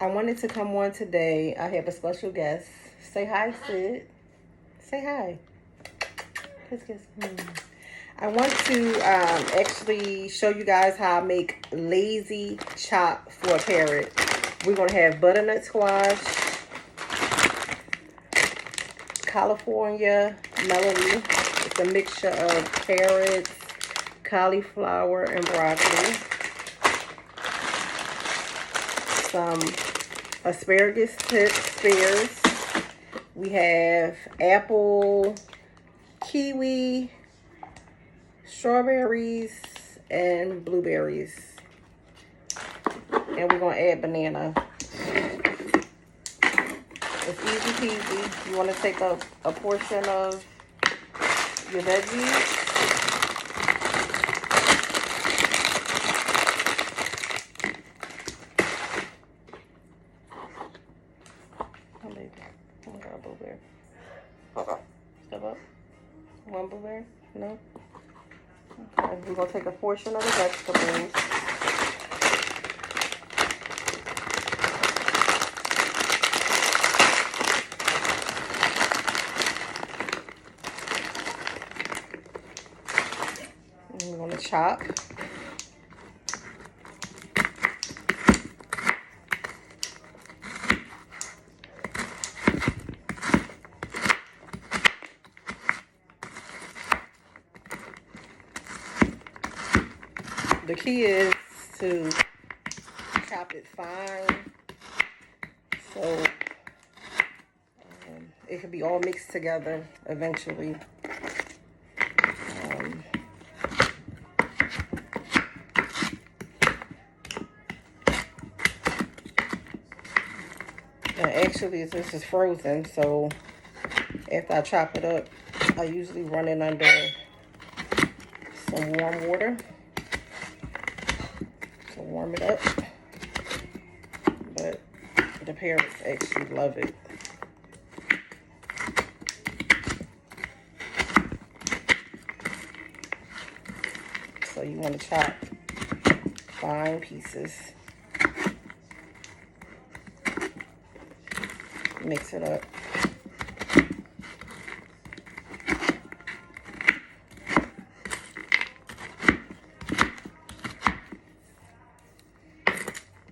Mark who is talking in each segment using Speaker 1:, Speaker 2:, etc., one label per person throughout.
Speaker 1: I wanted to come on today. I have a special guest. Say hi, Sid. Say hi. Kiss, kiss. I want to actually show you guys how I make lazy chop for a parrot. We're going to have butternut squash, California melody. It's a mixture of carrots, cauliflower, and broccoli. Some asparagus tips, spears. We have apple, kiwi, strawberries, and blueberries. And we're going to add banana. It's easy peasy. You want to take a portion of your veggies. Blueberry. Step up. One blueberry? No? Okay, we're going to take a portion of the vegetables. And we're going to chop. The key is to chop it fine so it can be all mixed together eventually. And actually this is frozen, so after I chop it up, I usually run it under some warm water to warm it up. But the parrots actually love it. So you want to chop fine pieces. Mix it up.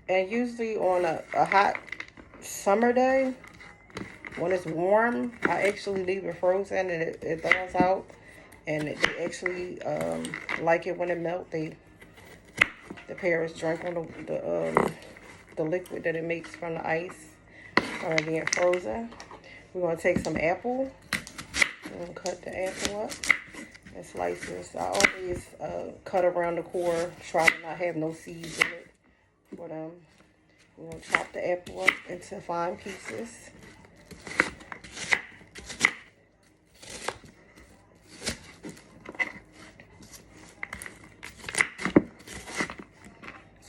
Speaker 1: And usually on a hot summer day, when it's warm, I actually leave it frozen and it thaws out. And they actually like it when it melts. The parrots drink on the liquid that it makes from the ice being frozen. We're going to take some apple and cut the apple up in slices. I always cut around the core, try to not have no seeds in it. But we're going to chop the apple up into fine pieces.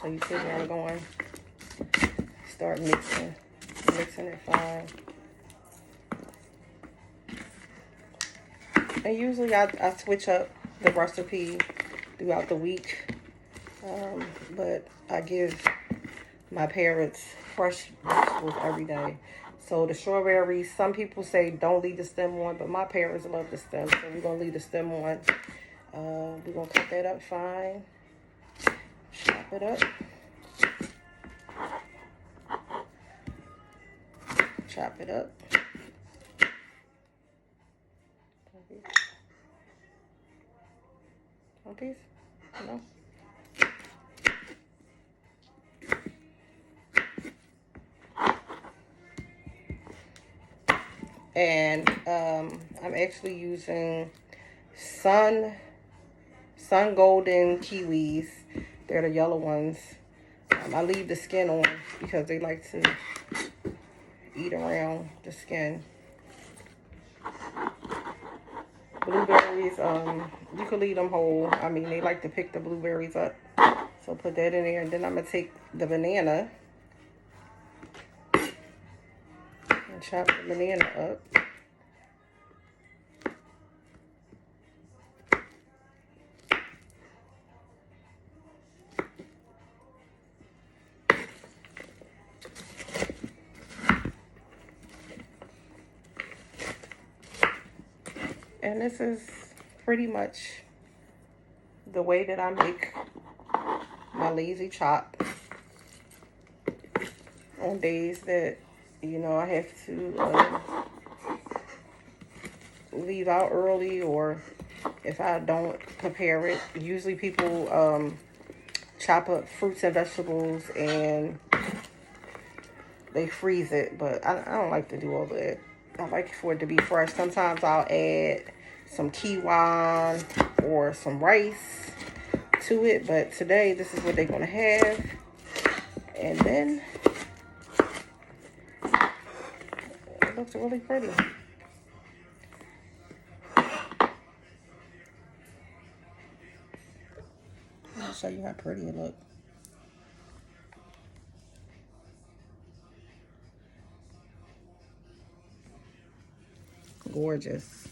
Speaker 1: So you see where I'm going. Start mixing it fine. And usually I switch up the recipe throughout the week. But I give my parrots fresh vegetables every day. So the strawberries, some people say don't leave the stem on, but my parrots love the stem, so we're going to leave the stem on. We're going to cut that up fine. Chop it up. Chop it up. One piece? No. And I'm actually using sun golden kiwis. They're the yellow ones. I leave the skin on because they like to eat around the skin. Blueberries, you can leave them whole. I mean, they like to pick the blueberries up. So put that in there. And then I'm going to take the banana and chop the banana up. And this is pretty much the way that I make my lazy chop on days that, you know, I have to leave out early, or if I don't prepare it. Usually people chop up fruits and vegetables and they freeze it, but I don't like to do all that. I like for it to be fresh. Sometimes I'll add some quinoa or some rice to it, but today this is what they're gonna have. And then it looks really pretty. I'll show you how pretty it looks. Gorgeous.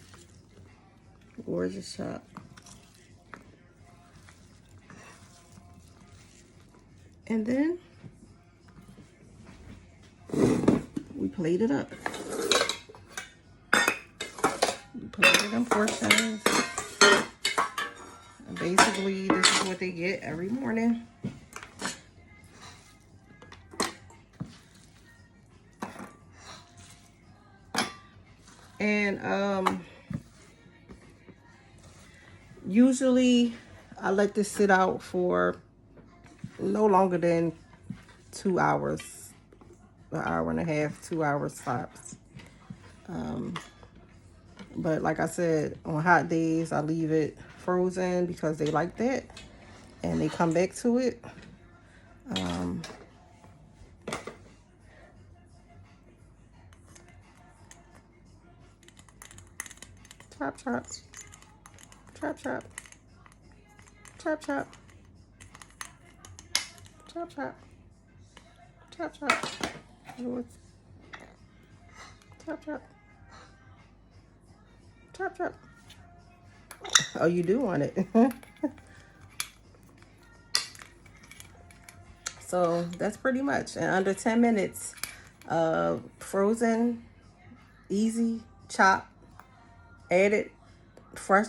Speaker 1: Gorgeous chop. And then we plate it up. We plate it in portions. And basically, this is what they get every morning. And usually I let this sit out for no longer than 2 hours, an hour and a half, 2 hours tops. But like I said, on hot days I leave it frozen because they like that, and they come back to it. Chop, chop. Chop, chop. Chop, chop. Chop, chop. Chop, chop. Chop, chop. Chop, chop. Oh, you do want it. So that's pretty much in under 10 minutes. Frozen, easy chop, added fresh